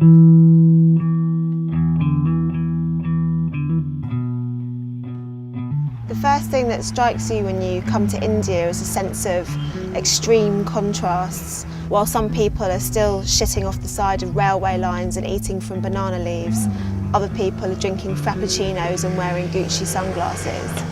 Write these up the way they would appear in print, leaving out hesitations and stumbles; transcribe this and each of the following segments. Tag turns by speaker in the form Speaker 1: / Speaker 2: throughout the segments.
Speaker 1: The first thing that strikes you when you come to India is a sense of extreme contrasts. While some people are still shitting off the side of railway lines and eating from banana leaves, other people are drinking frappuccinos and wearing Gucci sunglasses.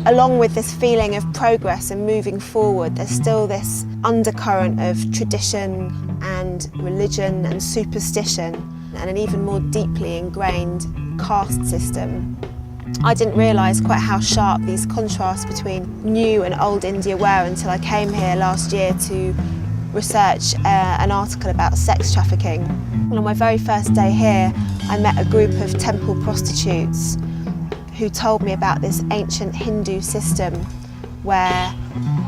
Speaker 1: Along with this feeling of progress and moving forward, there's still this undercurrent of tradition and religion and superstition and an even more deeply ingrained caste system. I didn't realise quite how sharp these contrasts between new and old India were until I came here last year to research an article about sex trafficking. And on my very first day here, I met a group of temple prostitutes who told me about this ancient Hindu system where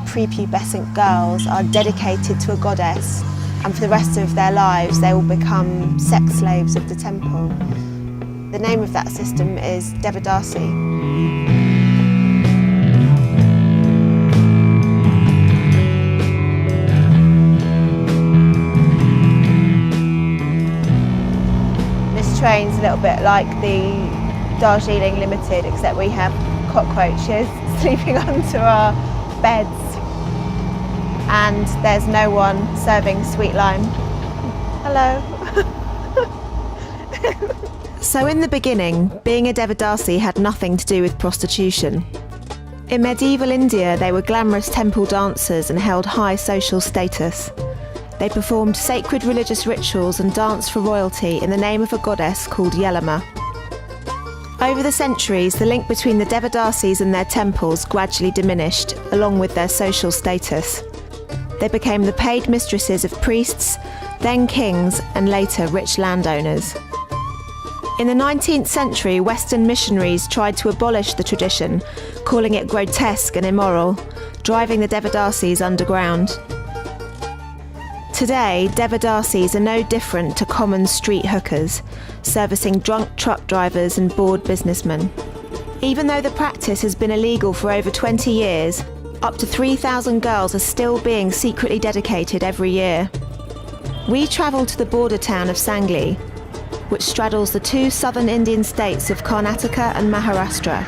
Speaker 1: prepubescent girls are dedicated to a goddess, and for the rest of their lives they will become sex slaves of the temple. The name of that system is Devadasi. This train's a little bit like the Darjeeling Limited, except we have cockroaches sleeping under our beds and there's no one serving sweet lime. Hello. So in the beginning, being a Devadasi had nothing to do with prostitution. In medieval India, they were glamorous temple dancers and held high social status. They performed sacred religious rituals and danced for royalty in the name of a goddess called Yelama. Over the centuries, the link between the Devadasis and their temples gradually diminished, along with their social status. They became the paid mistresses of priests, then kings, and later rich landowners. In the 19th century, Western missionaries tried to abolish the tradition, calling it grotesque and immoral, driving the Devadasis underground. Today, Devadasis are no different to common street hookers, servicing drunk truck drivers and bored businessmen. Even though the practice has been illegal for over 20 years, up to 3,000 girls are still being secretly dedicated every year. We travelled to the border town of Sangli, which straddles the two southern Indian states of Karnataka and Maharashtra.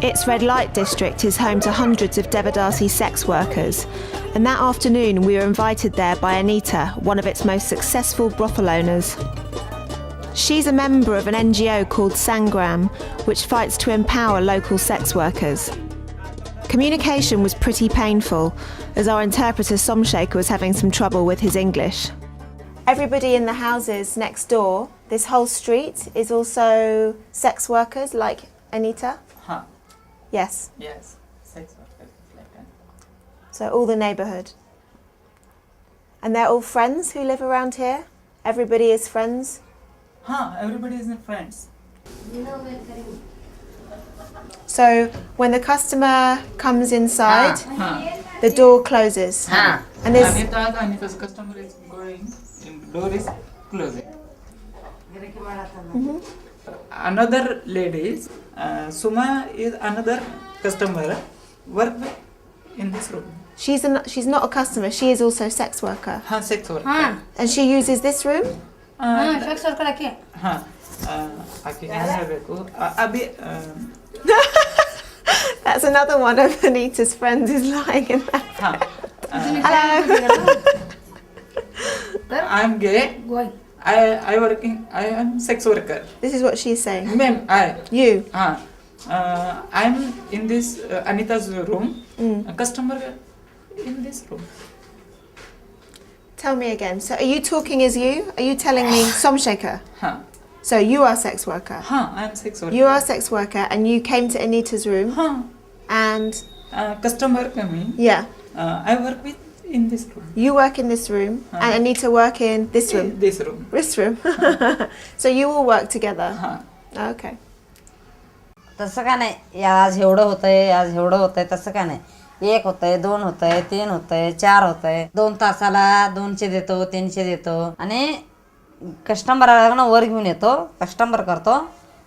Speaker 1: Its red light district is home to hundreds of Devadasi sex workers, and that afternoon we were invited there by Anita, one of its most successful brothel owners. She's a member of an NGO called Sangram, which fights to empower local sex workers. Communication was pretty painful, as our interpreter Somshekhar was having some trouble with his English. Everybody in the houses next door, this whole street, is also sex workers like Anita?
Speaker 2: Huh.
Speaker 1: Yes.
Speaker 2: Yes, sex workers like that.
Speaker 1: So all the neighbourhood. And they're all friends who live around here? Everybody is friends?
Speaker 2: Huh, everybody is friends.
Speaker 1: So when the customer comes inside, the door closes. And there's
Speaker 2: Anita's customer is going, door is closing. Another lady, Suma is another customer, work in this room.
Speaker 1: she's not a customer, she is also a sex worker.
Speaker 2: Sex worker.
Speaker 1: And she uses this room?
Speaker 3: sex worker ake.
Speaker 2: ಆಕೆ ಹೇಳಬೇಕು Abhi
Speaker 1: That's another one of Anita's friends is lying in that. Hello.
Speaker 2: I am gay.
Speaker 3: Going.
Speaker 2: I am sex worker.
Speaker 1: This is what she's saying.
Speaker 2: Ma'am,
Speaker 1: You?
Speaker 2: I am in this Anita's room. A customer in this room.
Speaker 1: Tell me again. So are you talking as you? Are you telling me Somshekhar? So you are a sex worker?
Speaker 2: I am sex worker.
Speaker 1: You are a sex worker and you came to Anita's room and...
Speaker 2: customer coming.
Speaker 1: Yeah.
Speaker 2: I work with in this room.
Speaker 1: You work in this room and Anita work in this room?
Speaker 2: This room.
Speaker 1: This room. So you all work together? Okay.
Speaker 4: तसं का नाही आज एवढं होतंय तसं का नाही 1 होतंय 2 होतंय 3 होतंय 4 होतंय 2 तासाला 200 देतो 300 देतो आणि कस्टमरला वर घेऊन येतो कस्टमर करतो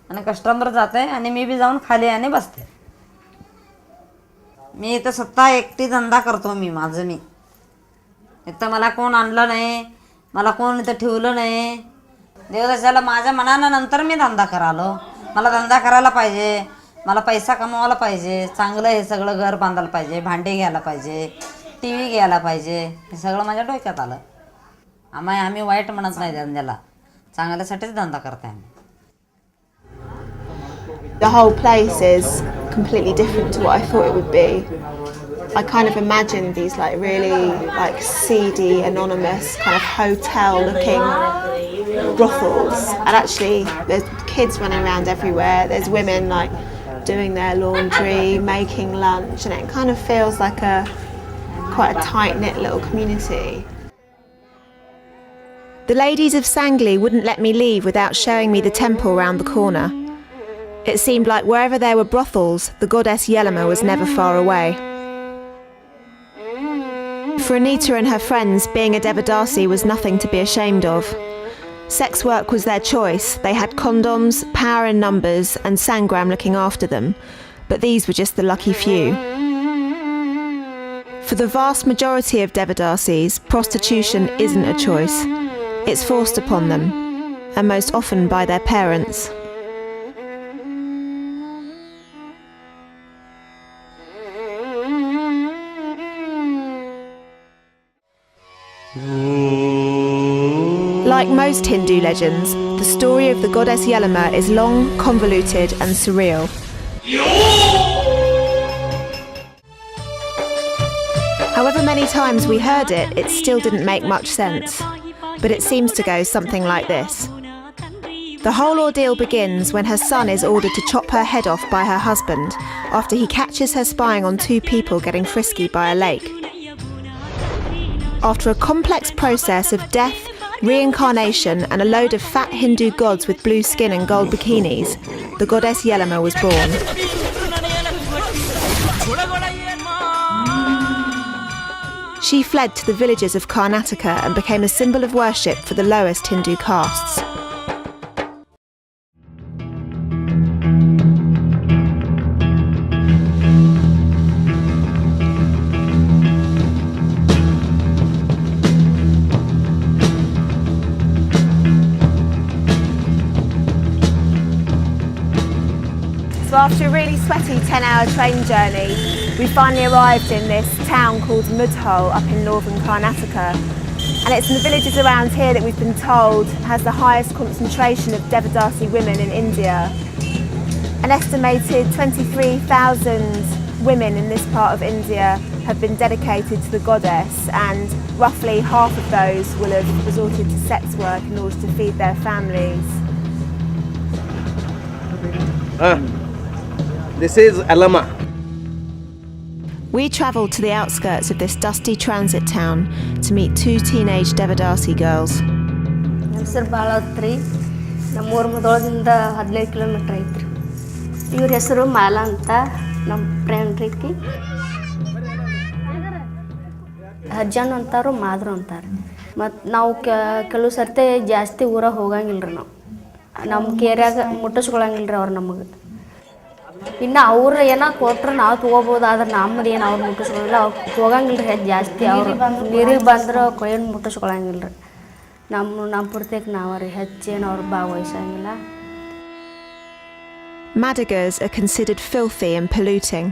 Speaker 4: आणि कस्टमर जाते आणि मी बी जाऊन खाली आणि बसते मी इथं स्वतः एकटी धंदा करतो माझं मी इथं मला कोण आणलं नाही मला कोण इथं ठेवलं नाही देवदशाला माझ्या मनानं नंतर मी धंदा करालो. मला धंदा करायला पाहिजे, मला पैसा कमवायला पाहिजे, चांगलं हे सगळं घर बांधायला पाहिजे, भांडे घ्यायला पाहिजे, टी व्ही घ्यायला पाहिजे, हे सगळं माझ्या डोक्यात आलं. आम्ही वाईट म्हणत नाही धंद्याला, चांगल्यासाठीच धंदा करते आम्ही.
Speaker 1: The whole place is completely different to what I thought it would be. I kind of imagined these like really like seedy, anonymous kind of hotel-looking brothels, and actually there's kids running around everywhere. There's women like doing their laundry, making lunch, and it kind of feels like quite a tight-knit little community. The ladies of Sangli wouldn't let me leave without showing me the temple round the corner. It seemed like wherever there were brothels, the goddess Yelama was never far away. For Anita and her friends, being a Devadasi was nothing to be ashamed of. Sex work was their choice. They had condoms, power in numbers, and Sangram looking after them. But these were just the lucky few. For the vast majority of Devadasis, prostitution isn't a choice. It's forced upon them, and most often by their parents. Like most Hindu legends, the story of the goddess Yelama is long, convoluted and surreal. However many times we heard it, it still didn't make much sense. But it seems to go something like this. The whole ordeal begins when her son is ordered to chop her head off by her husband after he catches her spying on two people getting frisky by a lake. After a complex process of death, reincarnation and a load of fat Hindu gods with blue skin and gold bikinis, the goddess Yelama was born. She fled to the villages of Karnataka and became a symbol of worship for the lowest Hindu castes. So after a really sweaty 10-hour train journey, we finally arrived in this town called Mudhol up in northern Karnataka. And it's in the villages around here that we've been told has the highest concentration of Devadasi women in India. An estimated 23,000 women in this part of India have been dedicated to the goddess, and roughly half of those will have resorted to sex work in order to feed their families.
Speaker 5: This is Alama.
Speaker 1: We travelled to the outskirts of this dusty transit town to meet two teenage Devadasi girls.
Speaker 3: ನನ್ನ ಹೆಸರು ಬಾಳತ್ರಿ. ನಮ್ಮೂರು ಮುದೋಳದಿಂದ 15 kilometre ಐತ್ರಿ. ಇವ್ರ ಹೆಸರು ಮಾಲಾ ಅಂತ, ನಮ್ಮ friend ರೀತಿ. ಅಜ್ಜನ ಅಂತಾರು, ಮಾದ್ರು ಅಂತಾರೆ. ಮತ್ತು ನಾವು ಕೆಲವು ಸರ್ತಿ ಜಾಸ್ತಿ ಊರಾಗ ಹೋಗಂಗಿಲ್ಲ ರೀ. ನಮ್ಮ ಕೇರ್ಯಾಗ ಮುಟ್ಟಿಸ್ಕೊಳಂಗಿಲ್ಲ ರೀ ಅವ್ರು ನಮಗೆ. ಇನ್ನು ಅವ್ರು ಏನೋ ಕೊಟ್ರೆ ನಾವು ತೊಗೋಬೋದು, ಆದ್ರೆ ನಮ್ಮದು ಏನು ಅವ್ರು ಮುಟ್ಟಿಸ್ಕೊಳ್ಳಿಲ್ಲ. ಅವ್ರು ಹೋಗಂಗಿಲ್ಲ ರೀ ಜಾಸ್ತಿ. ಅವ್ರು ನೀರಿಗೆ ಬಂದ್ರೆ ಏನು ಮುಟ್ಟಿಸ್ಕೊಳಂಗಿಲ್ಲ ರೀ. ನಮ್ಮ ಪೂರ್ತಿಗೆ ನಾವು ರೀ ಹೆಚ್ಚೇನು ಅವ್ರು ಭಾಗವಹಿಸಂಗಿಲ್ಲ.
Speaker 1: Madigas are considered filthy and polluting,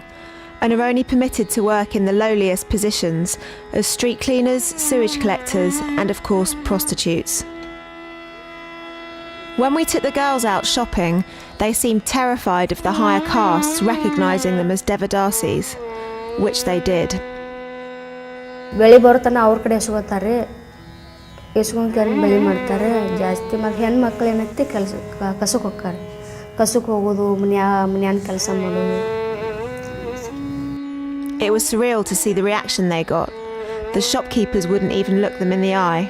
Speaker 1: and are only permitted to work in the lowliest positions as street cleaners, sewage collectors, and of course prostitutes. When we took the girls out shopping, they seemed terrified of the higher castes recognising them as Devadasis, which they did.
Speaker 3: ಬೆಳೆ ಬರ್ತನ ಅವ್ರ ಕಡೆ ಎಸ್ಕೋತಾರೆ, ಎಸ್ಕೊಂಡು ಬೆಳೆ ಮಾಡ್ತಾರೆ ಜಾಸ್ತಿ. ಮತ್ತು ಹೆಣ್ಮಕ್ಳು ಏನೈತಿ ಕಸಕ್ಕೆ ಹೋಗ್ತಾರೆ. ಕಸಕ್ಕೆ ಹೋಗೋದು, ಮನ್ಯಾನ ಕೆಲಸ ಮಾಡೋದು.
Speaker 1: It was surreal to see the reaction they got. The shopkeepers wouldn't even look them in the eye.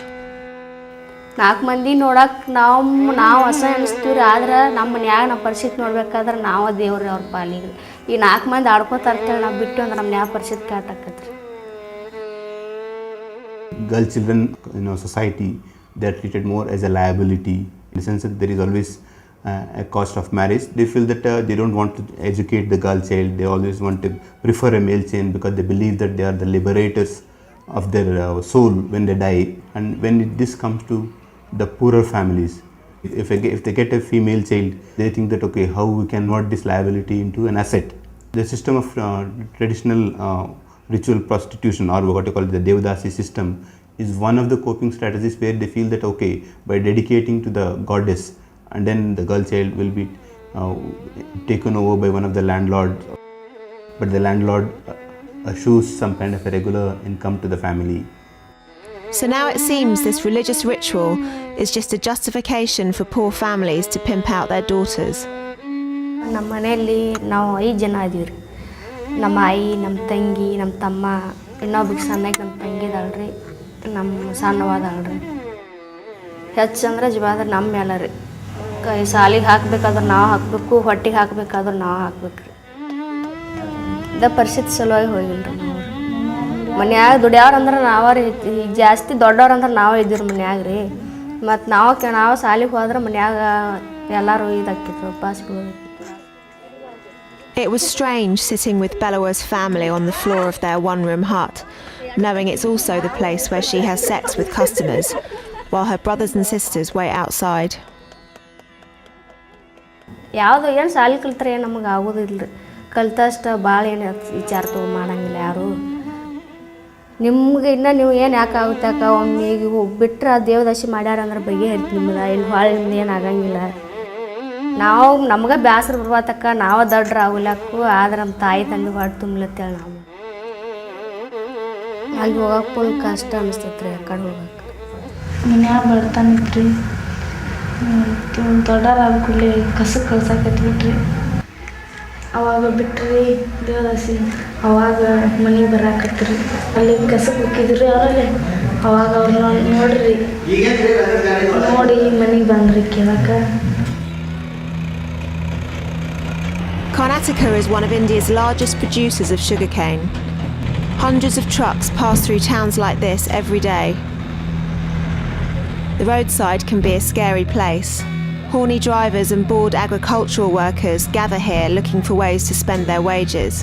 Speaker 3: 4 ಮಂದಿ ನೋಡಕ್ಕೆ ನಾವು ಹೊಸ ಅನಿಸ್ತೀವಿ ರೀ. ಆದ್ರೆ ನಮ್ಮ ಮನ್ಯಾಗ ನಮ್ಮ ಪರಿಸ್ಥಿತಿ ನೋಡ್ಬೇಕಾದ್ರೆ ನಾವು ದೇವ್ರಿ ಅವ್ರ ಪಾಲಿಗೆ. ಈ 4 ಮಂದಿ ಆಡ್ಕೋತ ಅಂತೇಳಿ ನಾವು ಬಿಟ್ಟು ಅಂದ್ರೆ ನಮ್ಮ ಮನ್ಯಾಗ ಪರಿಸ್ಥಿತಿ ಕಾಟಾಕತ್ರಿ.
Speaker 6: Girl children in our society, they are treated more as a liability, in the sense that there is always a cost of marriage. They feel that they don't want to educate the girl child. They always want to prefer a male child because they believe that they are the liberators of their soul when they die. And when this comes to the poorer families, If they get a female child, they think that okay, how we can convert this liability into an asset. The system of traditional ritual prostitution, or what you call the Devdasi system, is one of the coping strategies where they feel that okay, by dedicating to the goddess, and then the girl child will be taken over by one of the landlords, but the landlord assures some kind of a regular income to the family.
Speaker 1: So now it seems this religious ritual is just a justification for poor families to pimp out their daughters.
Speaker 3: ನಮ್ಮ ಮನೆಯಲ್ಲಿ ನಾವು 5 ಜನ ಇದೀವಿ ರೀ. ನಮ್ಮ ಆಯಿ, ನಮ್ಮ ತಂಗಿ, ನಮ್ಮ ತಮ್ಮ, ಇನ್ನೊಬ್ಬಕ್ಕೆ ಸಣ್ಣಗೆ ನಮ್ಮ ತಂಗಿ ಇದಾಳ್ರಿ, ನಮ್ಮ ಸಣ್ಣವಾದಾಳ್ರಿ. ಹೆಚ್ಚಂದ್ರೆ ಜವಾಬ್ದಾರಿ ನಮ್ಮ ಮೇಲೆ ರೀ. ಸಾಲಿಗೆ ಹಾಕ್ಬೇಕಾದ್ರೆ ನಾವು ಹಾಕಬೇಕು, ಹೊಟ್ಟಿಗೆ ಹಾಕ್ಬೇಕಾದ್ರೆ ನಾವು ಹಾಕ್ಬೇಕು ರೀ. ಇದ ಪರಿಸ್ಥಿತಿ ಸಲುವಾಗಿ ಹೋಗಿಲ್ಲ ರೀ ನಾವು. ಮನ್ಯಾಗ ದುಡಿಯವ್ರಂದ್ರೆ ನಾವ ರೀ, ಜಾಸ್ತಿ ದೊಡ್ಡವ್ರಂದ್ರೆ ನಾವೇ ಇದ್ದೀವಿ ಮನ್ಯಾಗ ರೀ. ಮತ್ತು ನಾವು ಸಾಲಿಗೆ ಹೋದ್ರೆ ಮನ್ಯಾಗ ಎಲ್ಲರೂ ಇದಾಕಿತ್ತು, ಉಪವಾಸ.
Speaker 1: It was strange sitting with Bellawa's family on the floor of their one-room hut, knowing it's also the place where she has sex with customers, while her brothers and sisters wait outside.
Speaker 3: ಯಾವುದು ಏನು ಸಾಲಿ ಕಲ್ತ್ರೆ ಏನು ನಮಗೆ ಆಗೋದಿಲ್ಲ ರೀ. ಕಲ್ತಷ್ಟು ಭಾಳ ಏನು ವಿಚಾರ ಮಾಡಂಗಿಲ್ಲ ಯಾರು. ನಿಮ್ಗೆ ಇನ್ನು ನೀವು ಏನು ಯಾಕೆ ಆಗುತ್ತೆ ಅಕ್ಕ, ಒಮ್ಮೆ ಈಗ ಬಿಟ್ಟರೆ ದೇವದಾಸಿ ಮಾಡ್ಯಾರಂದ್ರೆ ಬಗೆಹರಿತು ನಿಮ್ದು, ಇಲ್ಲಿ ಹೊಳೆ ನಿಮ್ದು ಏನು ಆಗಂಗಿಲ್ಲ. ನಾವು ನಮ್ಗೆ ಬೇಸರ ಬರ್ಬಾತಕ್ಕ, ನಾವು ದೊಡ್ಡರು ಆಗಲಕ್ಕು, ಆದ್ರೆ ನಮ್ಮ ತಾಯಿ ತಂದೆ ಹೊಟ್ಟೆ ತುಂಬಲತ್ತೇಳಿ ನಾವು ಅಲ್ಲಿ ಹೋಗಕ್ಕೆ ಫುಲ್ ಕಷ್ಟ ಅನಿಸ್ತೈತೆ ರೀ. ಆ ಕಡೆ ಹೋಗಕ್ಕೆ
Speaker 5: ಮನ್ಯಾಗ ಬರ್ತಾನಿತ್ರಿ, ದೊಡ್ಡರಾದ ಕೂಡಲೇ ಕಸಕ್ಕೆ ಕಳ್ಸಾಕತ್ಬಿಟ್ರಿ. ಅವಾಗ ಬಿಟ್ರಿ ದೇವದಾಸಿ, ಅವಾಗ ಮನೆಗೆ ಬರಾಕತ್ರಿ. ಅಲ್ಲಿ ಕಸಕ್ಕೆ ಹೋಗಿದ್ರಿ ಅವರಲ್ಲಿ. ಅವಾಗ ಅವ್ರನ್ನ ನೋಡ್ರಿ, ನೋಡಿ ಮನೆಗೆ ಬಂದ್ರಿ ಕೇಳಕ್ಕೆ.
Speaker 1: Karnataka is one of India's largest producers of sugarcane. Hundreds of trucks pass through towns like this every day. The roadside can be a scary place. Horny drivers and bored agricultural workers gather here looking for ways to spend their wages.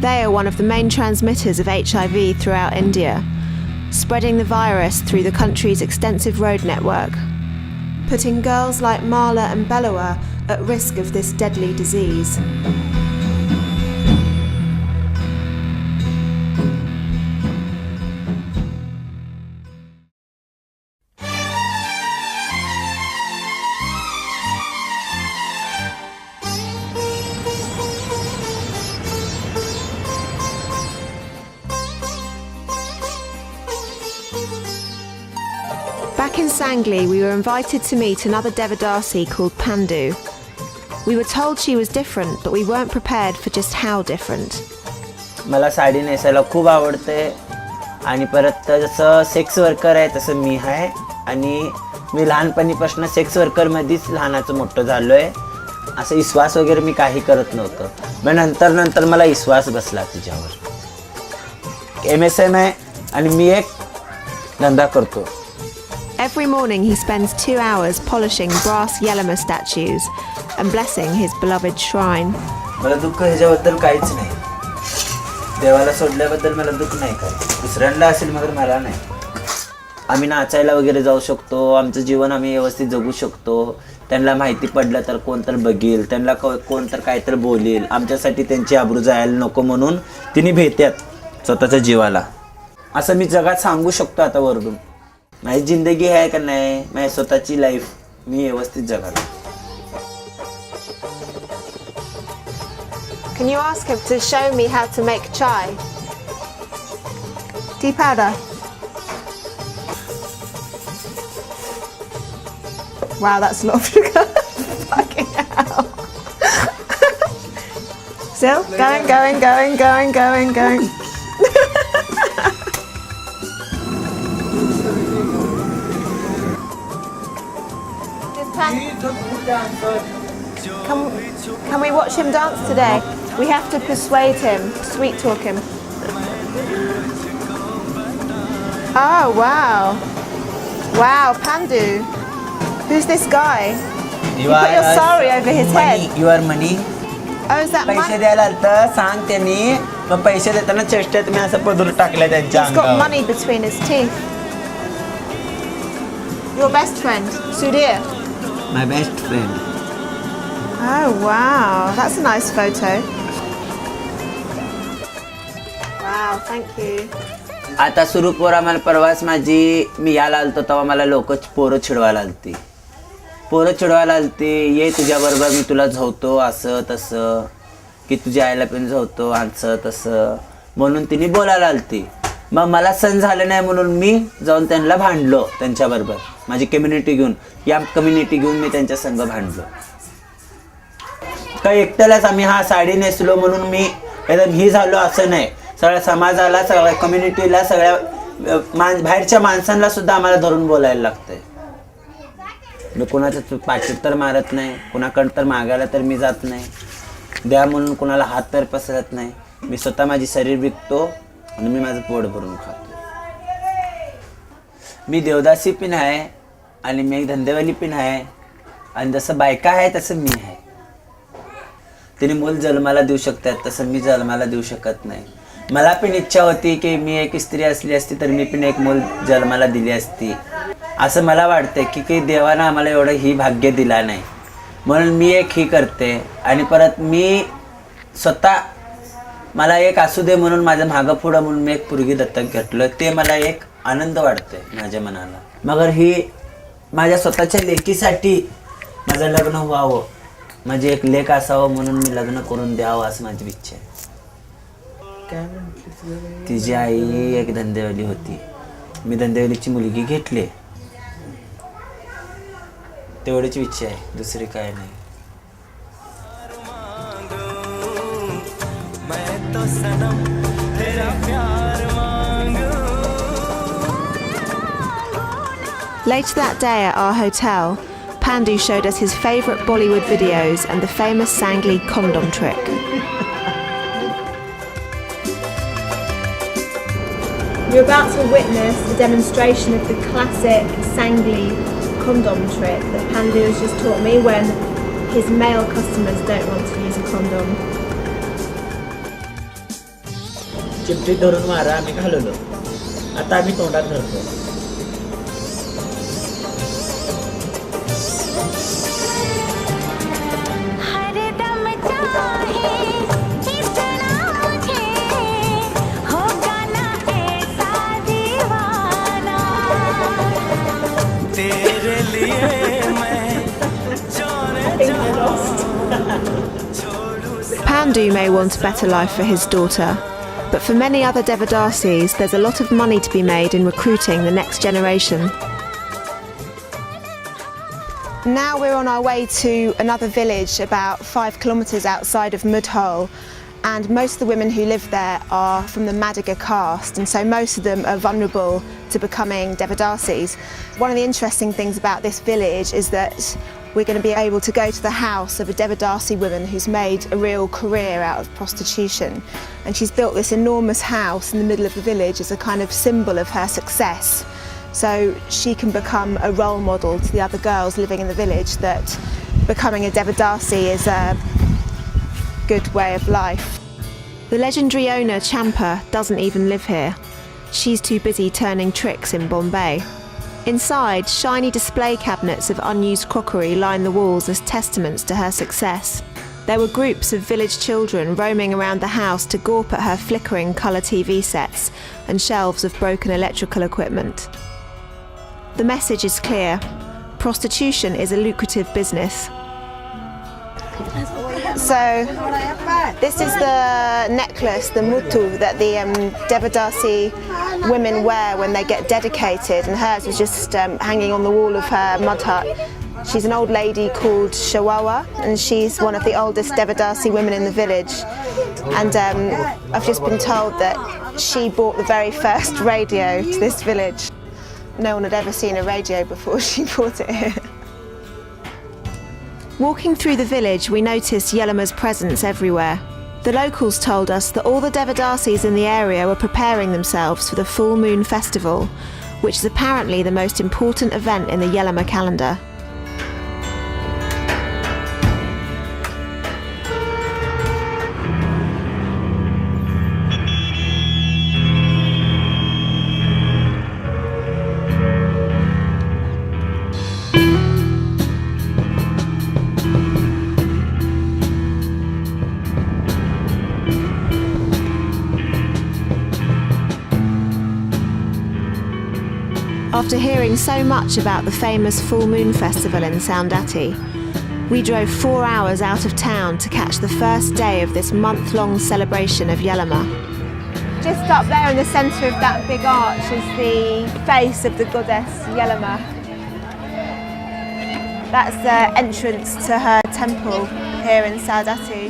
Speaker 1: They are one of the main transmitters of HIV throughout India, spreading the virus through the country's extensive road network, putting girls like Mala and Bellawa at risk of this deadly disease. Back in Sangli, we were invited to meet another Devadasi called Pandu. We were told she was different, but we weren't prepared for just how different.
Speaker 7: मला साडी नेसायला खूप आवडते आणि परत जसं sex worker आहे तसं मी आहे आणि मी लहानपणीपासून सेक्स वर्करमध्येच लहानाचं मोठं झालो आहे. असं विश्वास वगैरे मी काही करत नव्हतं, मग नंतर मला विश्वास बसला तिच्यावर. MSM आहे आणि मी एक धंदा करतो.
Speaker 1: Every morning he spends 2 hours polishing brass Yelama statues and blessing his beloved shrine.
Speaker 7: मला दुःख ह्याच्याबद्दल काहीच नाही. देवाला सोडल्याबद्दल मला दुःख नाही काय. दुसऱ्यांना असेल मगर मला नाही. आम्ही नाचायला वगैरे जाऊ शकतो, आमचं जीवन आम्ही व्यवस्थित जगू शकतो. त्यांना माहिती पडलं तर कोण तर बघेल, त्यांना कोण तर काय तर बोलेल. आमच्यासाठी त्यांची आबरू जायला नको म्हणून तिने भेटतात स्वतःच्या जीवाला. असं मी जगात सांगू शकतो आता वरडून. माझी जिंदगी आहे का नाही, माझी स्वतःची लाईफ मी व्यवस्थित जगात.
Speaker 1: Can you ask him to show me how to make chai? Tea powder. Wow, that's a lot of sugar. Fucking hell. Still going. Can we watch him dance today? We have to persuade him, sweet talk him. Oh, wow. Wow, Pandu. Who's this guy? You put your sari over his head.
Speaker 7: You are money.
Speaker 1: Oh, is that
Speaker 7: पैसे
Speaker 1: money?
Speaker 7: द्यायला आलतं, सांग त्यांनी. मग पैसे देताना चेष्टेत मी असं पदर टाकलं त्यांच्या
Speaker 1: He's got
Speaker 7: अंगावर.
Speaker 1: money between his teeth. Your best friend, Sudhir.
Speaker 7: My best friend.
Speaker 1: Oh wow, that's a nice photo. Wow, thank you.
Speaker 7: आता सुरू पोरा मला परवाच मी याला आलतो तेव्हा मला लोक पोरं चिडवायला आलती ये तुझ्याबरोबर मी तुला झवतो असं तसं की तुझ्या आईला पण झवतो असं तसं म्हणून तिने बोलायला आलती. मग मला सण झालं नाही म्हणून मी जाऊन त्यांना भांडलो त्यांच्याबरोबर. माझी कम्युनिटी घेऊन मी त्यांच्या संग भांडलो. काही एकट्यालाच आम्ही साडी नेसलो म्हणून मी एकदम ही झालो असं नाही. सगळ्या समाजाला सगळ्या कम्युनिटीला सगळ्या बाहेरच्या माणसांना सुद्धा आम्हाला धरून बोलायला लागतंय. मी कोणाचं पाठीत तर मारत नाही, कोणाकडं तर मागायला तर मी जात नाही, द्या म्हणून कोणाला हात तर पसरत नाही. मी स्वतः माझी शरीर विकतो आणि मी माझं पोट भरून खातो. मी देवदासी पण आहे आणि मी एक धंदेवाली पण आहे आणि जसं बायका आहे तसं मी आहे. तिने मूल जन्माला देऊ शकतात तसं मी जन्माला देऊ शकत नाही. मला पण इच्छा होती की मी एक स्त्री असली असती तर मी पण एक मूल जन्माला दिली असती असं मला वाटतं की देवानं आम्हाला एवढं ही भाग्य दिला नाही म्हणून मी एक ही करते. आणि परत मी स्वतः मला एक असू दे म्हणून माझं मागं पुढं म्हणून मी एक पोरगी दत्तक घेतलं. ते मला एक आनंद वाटतोय माझ्या मनाला. मगर ही माझ्या स्वतःच्या लेकीसाठी माझं लग्न व्हावं, माझी एक लेक असावं म्हणून मी लग्न करून द्यावं असं माझी इच्छा आहे. तिची आई एक धंदेवाली होती, मी धंदेवालीची मुलगी घेतली. तेवढीच इच्छा आहे, दुसरी काय नाही.
Speaker 1: Later that day at our hotel, Pandu showed us his favourite Bollywood videos and the famous Sangli condom trick. You're about to witness a demonstration of the classic Sangli condom trick that Pandu has just taught me when his male customers don't want to use a condom.
Speaker 7: चिमटी धरून मारा आम्ही घालवलो. आता आम्ही तोंडात धरतो.
Speaker 1: Pandu may want a better life for his daughter, but for many other Devadasis, there's a lot of money to be made in recruiting the next generation. Now we're on our way to another village about 5 kilometres outside of Mudhol, and most of the women who live there are from the Madiga caste, and so most of them are vulnerable to becoming Devadasis. One of the interesting things about this village is that we're going to be able to go to the house of a Devadasi woman who's made a real career out of prostitution, and she's built this enormous house in the middle of the village as a kind of symbol of her success, so she can become a role model to the other girls living in the village that becoming a Devadasi is a good way of life. The legendary owner Champa doesn't even live here. She's too busy turning tricks in Bombay. Inside, shiny display cabinets of unused crockery line the walls as testaments to her success. There were groups of village children roaming around the house to gawp at her flickering colour TV sets and shelves of broken electrical equipment. The message is clear: prostitution is a lucrative business. So, this is the necklace, the mutu, that the Devadasi women wear when they get dedicated, and hers is just hanging on the wall of her mud hut. She's an old lady called Shawawa, and she's one of the oldest Devadasi women in the village. And I've just been told that she bought the very first radio to this village. No one had ever seen a radio before she bought it here. Walking through the village, we noticed Yelama's presence everywhere. The locals told us that all the Devadasis in the area were preparing themselves for the full moon festival, which is apparently the most important event in the Yelama calendar. After hearing so much about the famous full moon festival in Saundatti, we drove 4 hours out of town to catch the first day of this month-long celebration of Yelama. Just up there in the centre of that big arch is the face of the goddess Yelama. That's the entrance to her temple here in Saundatti.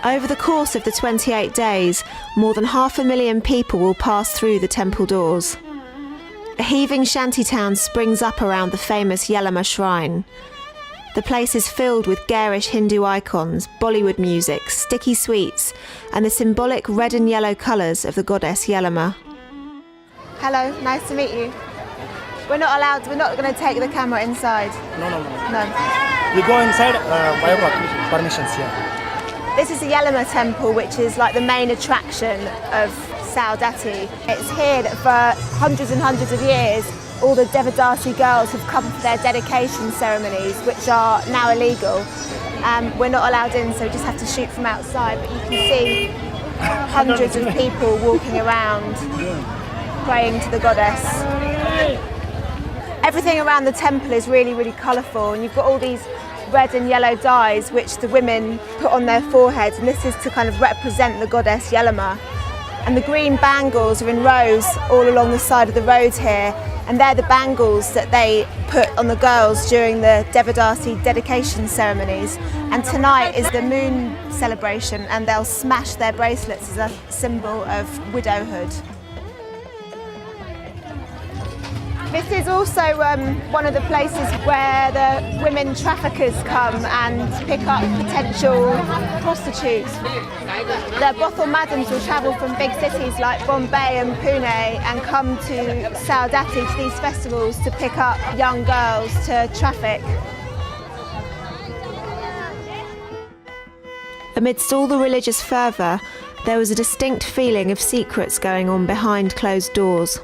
Speaker 1: Over the course of the 28 days, more than 500,000 people will pass through the temple doors. A heaving shantytown springs up around the famous Yelama shrine. The place is filled with garish Hindu icons, Bollywood music, sticky sweets, and the symbolic red and yellow colours of the goddess Yelama. Hello, nice to meet you. We're not going to take the camera inside. No.
Speaker 8: We go inside by permissions here.
Speaker 1: This is the Yelama temple, which is like the main attraction of Saundatti. It's here that for hundreds and hundreds of years, all the Devadasi girls have come for their dedication ceremonies, which are now illegal. We're not allowed in, so we just have to shoot from outside. But you can see hundreds of people walking around, praying to the goddess. Everything around the temple is really, really colourful, and you've got all these red and yellow dyes which the women put on their foreheads, and this is to kind of represent the goddess Yelama. And the green bangles are in rows all along the side of the road here, and they're the bangles that they put on the girls during the Devadasi dedication ceremonies. And tonight is the moon celebration, and they'll smash their bracelets as a symbol of widowhood. This is also one of the places where the women traffickers come and pick up potential prostitutes. The brothel madams will travel from big cities like Bombay and Pune and come to Saundatti, to these festivals, to pick up young girls to traffic. Amidst all the religious fervour, there was a distinct feeling of secrets going on behind closed doors.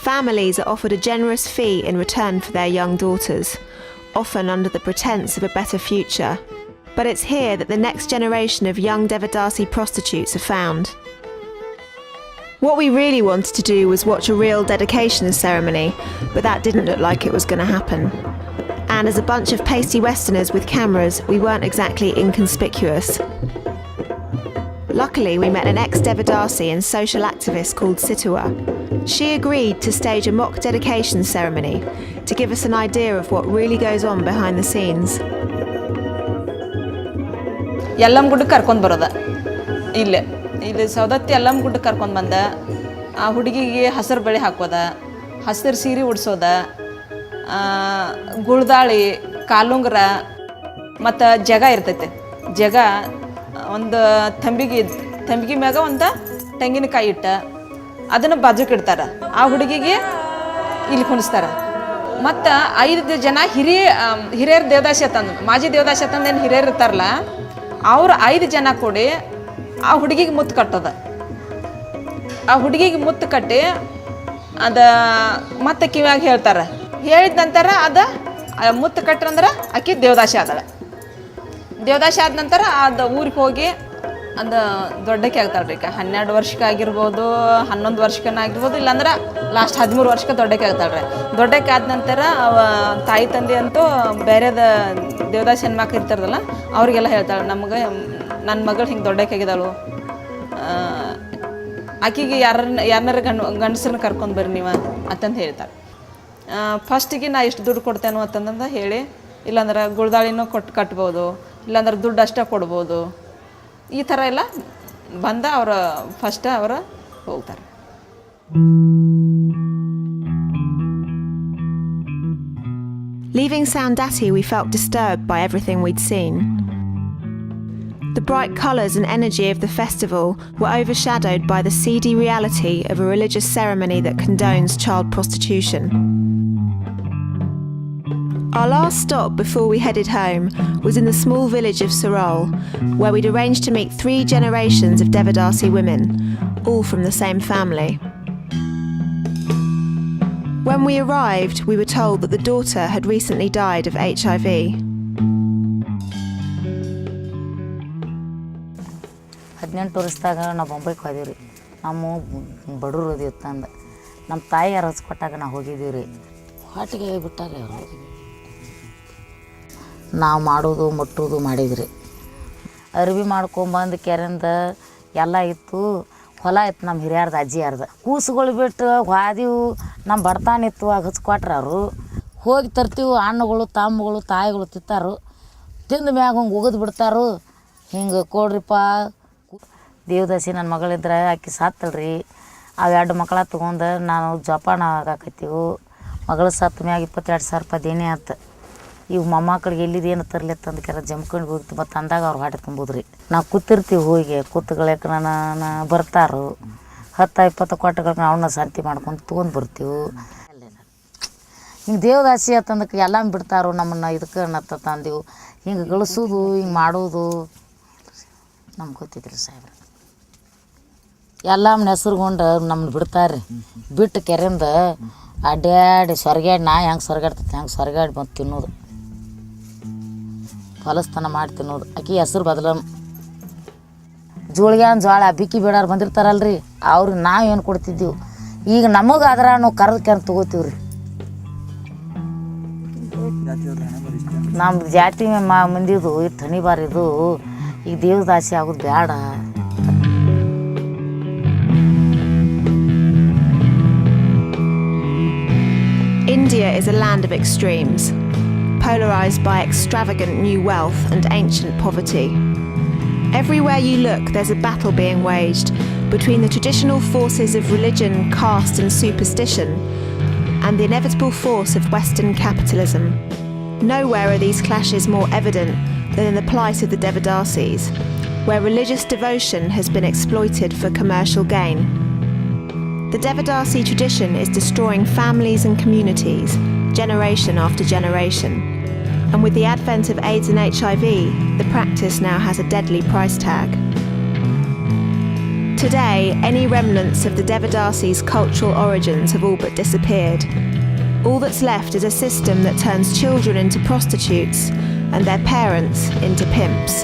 Speaker 1: Families are offered a generous fee in return for their young daughters, often under the pretence of a better future. But it's here that the next generation of young Devadasi prostitutes are found. What we really wanted to do was watch a real dedication ceremony, but that didn't look like it was going to happen. And as a bunch of pasty Westerners with cameras, we weren't exactly inconspicuous. Luckily, we met an ex-Devadasi and social activist called Situa. She agreed to stage a mock dedication ceremony to give us an idea of what really goes on behind the scenes.
Speaker 9: Yellamma ಗುಡ್ಡಕ್ಕೆ ಕರ್ಕೊಂಡು ಬರೋದ ಇಲ್ಲಿ ಸೌದತ್ತಿ ಯಲ್ಲಮ್ಮ ಗುಡ್ಡಕ್ಕೆ ಕರ್ಕೊಂಡು ಬಂದ ಆ ಹುಡುಗಿಗೆ ಹಸಿರು ಬಳೆ ಹಾಕೋದ, ಹಸಿರು ಸೀರೆ ಉಡ್ಸೋದ, ಗುಳ್ದಾಳಿ, ಕಾಲುಂಗ್ರ ಮತ್ತು ಜಗ ಇರ್ತೈತೆ. ಜಗ ಒಂದು ತಂಬಿಗೆ ಮ್ಯಾಗ ಒಂದು ತೆಂಗಿನಕಾಯಿ ಇಟ್ಟ ಅದನ್ನು ಬಾಜುಕ್ಕೆ ಇಡ್ತಾರೆ. ಆ ಹುಡುಗಿಗೆ ಇಲ್ಲಿ ಕುಣಿಸ್ತಾರೆ. ಮತ್ತು 5 ಜನ ಹಿರಿಯರು ದೇವದಾಸಿ ತಂದು, ಮಾಜಿ ದೇವದಾಸಿ ತಂದು ಏನು ಹಿರಿಯರು ಇರ್ತಾರಲ್ಲ, ಅವ್ರು 5 ಜನ ಕೂಡಿ ಆ ಹುಡುಗಿಗೆ ಮುತ್ತು ಕಟ್ಟೋದ. ಆ ಹುಡುಗಿಗೆ ಮುತ್ತು ಕಟ್ಟಿ ಅದು ಮತ್ತೆ ಕಿವ್ಯಾಗ ಹೇಳ್ತಾರೆ. ಹೇಳಿದ ನಂತರ ಅದು ಮುತ್ತು ಕಟ್ಟಂದ್ರೆ ಆಕೆ ದೇವದಾಸಿ ಆದಳ. ದೇವದಾಸಿ ಆದ ನಂತರ ಅದು ಊರಿಗೆ ಹೋಗಿ ಅದು ದೊಡ್ಡಕ್ಕೆ ಆಗ್ತಾಳ್ರಿ. ಈಗ 12 ವರ್ಷಕ್ಕೆ ಆಗಿರ್ಬೋದು, 11 ವರ್ಷಕ್ಕನಾಗಿರ್ಬೋದು, ಇಲ್ಲಾಂದ್ರೆ ಲಾಸ್ಟ್ 13 ವರ್ಷಕ್ಕೆ ದೊಡ್ಡಕ್ಕೆ ಆಗ್ತಾಳ್ರಿ. ದೊಡ್ಡಕ್ಕೆ ಆದ ನಂತರ ತಾಯಿ ತಂದೆ ಅಂತೂ ಬೇರೆದ ದೇವದಾಸಿ ಹೆಣ್ಮಕ್ಳು ಇರ್ತಾರಲ್ಲ ಅವ್ರಿಗೆಲ್ಲ ಹೇಳ್ತಾಳೆ, ನಮ್ಗೆ ನನ್ನ ಮಗಳು ಹಿಂಗೆ ದೊಡ್ಡಕ್ಕೆ ಆಗಿದ್ದಾಳು, ಆಕೆಗೆ ಯಾರನ್ನಾರ ಗಂಡಸ್ರನ್ನ ಕರ್ಕೊಂಡು ಬರ್ರಿ ನೀವು ಅಂತಂದು ಹೇಳ್ತಾಳೆ. ಫಸ್ಟಿಗೆ ನಾ ಎಷ್ಟು ದುಡ್ಡು ಕೊಡ್ತೇನೋ ಅಂತಂದು ಹೇಳಿ, ಇಲ್ಲಾಂದ್ರೆ ಗುಳ್ದಾಳಿನೂ ಕಟ್ಬೋದು, ಇಲ್ಲಾಂದ್ರೆ ದುಡ್ಡು ಅಷ್ಟೇ ಕೊಡ್ಬೋದು, ಈ ಥರ ಎಲ್ಲ ಬಂದ ಫಸ್ಟ್ ಹೋಗ್ತಾರೆ.
Speaker 1: Leaving Saundatti, we felt disturbed by everything we'd seen. The bright colours and energy of the festival were overshadowed by the seedy reality of a religious ceremony that condones child prostitution. Our last stop before we headed home was in the small village of Sarol, where we'd arranged to meet 3 generations of Devadasi women, all from the same family. When we arrived, we were told that the daughter had recently died of HIV.
Speaker 4: ಹದಿನೆಂಟು ವರ್ಷದಾಗ ನಾವು ಬೊಂಬೈಗೆ ಹೋದಿವಿ ರೀ.
Speaker 10: ನಮ್ಮ ಬಡವ್ರು ಇದೀವಿ ತಂದು ನಮ್ಮ ತಾಯಿ ಹಚ್ಕೊಟ್ಟಾಗ ನಾವು ಹೋಗಿದ್ದೀವಿ ರೀ ಹೊಟ್ಟಿಗೆ ಬಿಟ್ಟಾರೆ ಅವರು ನಾವು ಮಾಡೋದು ಮುಟ್ಟೋದು ಮಾಡಿದ್ರಿ ಅರ್ವಿ ಮಾಡ್ಕೊಂಬಂದು ಕೆರೆಯಿಂದ ಎಲ್ಲ ಇತ್ತು ಹೊಲ ಇತ್ತು ನಮ್ಮ ಹಿರಿಯರ್ದು ಅಜ್ಜಿಯಾರ್ದು ಕೂಸುಗಳು ಬಿಟ್ಟು ಹಾದಿವು ನಮ್ಮ ಬಡತಾನ ಇತ್ತು ಆಗ ಹಚ್ಕೊಟ್ರು ಅವರು ಹೋಗಿ ತರ್ತೀವಿ ಹಣ್ಣುಗಳು ತಮ್ಮಗಳು ತಾಯಿಗಳು ತಿತ್ತಾರು ತಿಂದ ಮ್ಯಾಗ ಹಂಗೆ ಉಗಿದು ಬಿಡ್ತಾರು ಹಿಂಗೆ ಕೊಡ್ರಿಪ್ಪ ದೇವದಾಸಿ ನನ್ನ ಮಗಳಿದ್ರೆ ಆಕೆ ಸಾತ್ತಳ್ರಿ ಅವು 2 ಮಕ್ಕಳ ತೊಗೊಂಡು ನಾವು ಜೋಪಾನ ಆಗಾಕತ್ತೀವಿ ಮಗಳು ಸತ್ತ ಮ್ಯಾಗ 22,000 ರೂಪಾಯಿ ದೇಣಿ ಆಯ್ತು ಇವು ಮೊಮ್ಮಕ್ಕಳಿಗೆ ಎಲ್ಲಿದೇನು ತರ್ಲಿತ್ತಂದು ಕೆರ ಜಮ್ಕೊಂಡು ಹೋಗ್ತು ಮತ್ತು ಅಂದಾಗ ಅವ್ರು ಹೊಟ್ಟೆ ತುಂಬೋದ್ರಿ ನಾವು ಕೂತಿರ್ತೀವಿ ಹೋಗಿ ಕೂತ್ಗಳಕ್ಕೆ ನಾನು ಬರ್ತಾರು 10-20 ಕೊಟ್ಟಗಳಿಗೆ ಅವನ್ನ ಶಾಂತಿ ಮಾಡ್ಕೊಂಡು ತೊಗೊಂಡು ಬರ್ತೀವಿ ಹಿಂಗೆ ದೇವದಾಸಿ ಅಂತಂದಕ್ಕೆ ಎಲ್ಲ ಬಿಡ್ತಾರೋ ನಮ್ಮನ್ನು ಇದಕ್ಕೆ ಅನ್ನತ್ತ ತಂದೆವು ಹಿಂಗೆ ಗಳಿಸೋದು ಹಿಂಗೆ ಮಾಡೋದು ನಮ್ಗೆ ಗೊತ್ತಿದ್ರಿ ಸಾಹೇಬ್ರ ಎಲ್ಲ ನಮ್ಮನ್ನ ಹೆಸ್ರುಗೊಂಡು ನಮ್ಮನ್ನ ಬಿಡ್ತಾರೆ ಬಿಟ್ಟು ಕೆರೆಯಿಂದ ಅಡ್ಡಾಡಿ ಸೊರಗ್ಯಾಡಿ ನಾ ಹೆಂಗೆ ಸೊರಗಾಡ್ತೈತೆ ಹೆಂಗೆ ಸೊರಗಾಡಿ ಬಂದು ತಿನ್ನೋದು ಹೊಲಸ್ತನ ಮಾಡಿ ತಿನ್ನೋದು ಆಕೆ ಹೆಸ್ರು ಬದಲ ಜೋಳ ಬಿಕ್ಕಿ ಬೇಡಾರು ಬಂದಿರ್ತಾರಲ್ರಿ ಅವ್ರಿಗೆ ನಾವು ಏನು ಕೊಡ್ತಿದ್ದೀವಿ ಈಗ ನಮಗೆ ಆದ್ರೆ ನಾವು ಕರೆದು ತೊಗೋತೀವಿ ರೀ ನಮ್ಮ ಜಾತಿ ಮಂದಿದು ಇಟ್ಟು ಹನಿ ಬಾರಿದು ಈಗ ದೇವದಾಸಿ ಆಗೋದು ಬೇಡ
Speaker 1: India is a land of extremes, polarised by extravagant new wealth and ancient poverty. Everywhere you look, there's a battle being waged between the traditional forces of religion, caste and superstition and the inevitable force of Western capitalism. Nowhere are these clashes more evident than in the plight of the Devadasis, where religious devotion has been exploited for commercial gain. The Devadasi tradition is destroying families and communities, generation after generation. And with the advent of AIDS and HIV, the practice now has a deadly price tag. Today, any remnants of the Devadasi's cultural origins have all but disappeared. All that's left is a system that turns children into prostitutes and their parents into pimps.